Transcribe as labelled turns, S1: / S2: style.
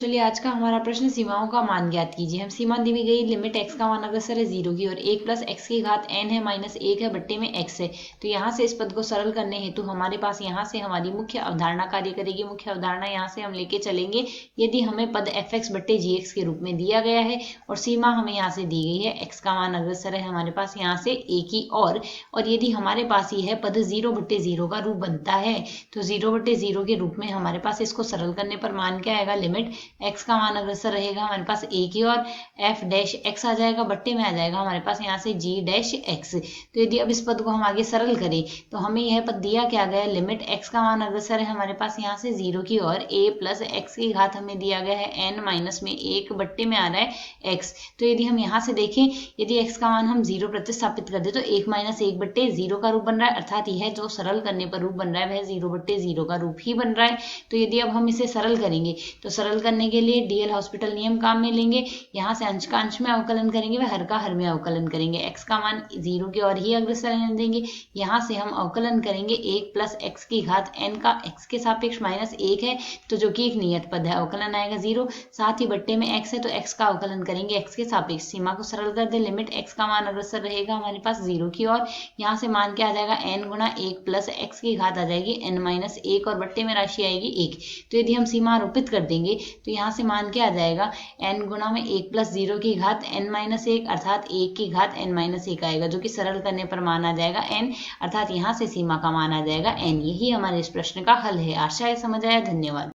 S1: चलिए आज का हमारा प्रश्न सीमाओं का मान ज्ञात कीजिए। हम सीमा दी हुई गई लिमिट x का मान अग्रसर है 0 की और 1 प्लस एक्स की घात n है माइनस 1 है बट्टे में x है। तो यहाँ से इस पद को सरल करने हेतु हमारे पास यहाँ से हमारी मुख्य अवधारणा कार्य करेगी। मुख्य अवधारणा यहाँ से हम लेके चलेंगे यदि हमें पद fx बट्टे gx के रूप में दिया गया है और सीमा हमें यहाँ से दी गई है, x का मान अग्रसर है हमारे पास यहाँ से a की और यदि हमारे पास ये है पद 0 बट्टे 0 का रूप बनता है तो 0 बट्टे 0 के रूप में हमारे पास इसको सरल करने पर मान क्या आएगा, लिमिट x का मान अग्रसर रहेगा हमारे पास a की और f डैश x आ जाएगा बट्टे में आ जाएगा हमारे पास यहाँ से g डैश x। तो यदि अब इस पद को हम आगे सरल करें तो हमें यह पद दिया क्या गया है, लिमिट x का मान अग्रसर है हमारे पास यहाँ से 0 की और a प्लस x की घात हमें दिया गया है n माइनस में 1 बट्टे में आ रहा है x। तो यदि हम यहाँ से देखें यदि x का मान हम 0 प्रतिस्थापित कर दे तो 1 माइनस 1 बट्टे 0 का रूप बन रहा है, अर्थात यह जो सरल करने पर रूप बन रहा है वह 0 बट्टे 0 का रूप ही बन रहा है। तो यदि अब हम इसे सरल करेंगे तो सरल करने के लिए डीएल हॉस्पिटल नियम काम में लेंगे। यहाँ से अंश का अंश में अवकलन करेंगे व हर का हर में अवकलन करेंगे। x का मान 0 की ओर ही अग्रसर रहने देंगे। यहाँ से हम अवकलन करेंगे 1 प्लस एक्स की घात n का x के सापेक्ष माइनस 1 है तो जो कि एक नियत पद है, अवकलन आएगा 0, साथ ही बट्टे में x है तो x का अवकलन करेंगे x के सापेक्ष। सीमा को सरल कर दे, लिमिट x का मान अग्रसर रहेगा हमारे पास 0 की ओर, यहाँ से मान क्या आ जाएगा n गुणा 1 प्लस x की घात आ जाएगी n माइनस 1 और बट्टे में राशि आएगी 1। तो यदि हम सीमा आरोपित कर देंगे तो यहाँ से मान क्या आ जाएगा, n गुणा में 1 प्लस 0 की घात n माइनस 1 अर्थात 1 की घात n माइनस 1 आएगा जो कि सरल करने पर मान आ जाएगा n, अर्थात यहाँ से सीमा का मान आ जाएगा n। यही हमारे इस प्रश्न का हल है। आशा है समझ आया। धन्यवाद।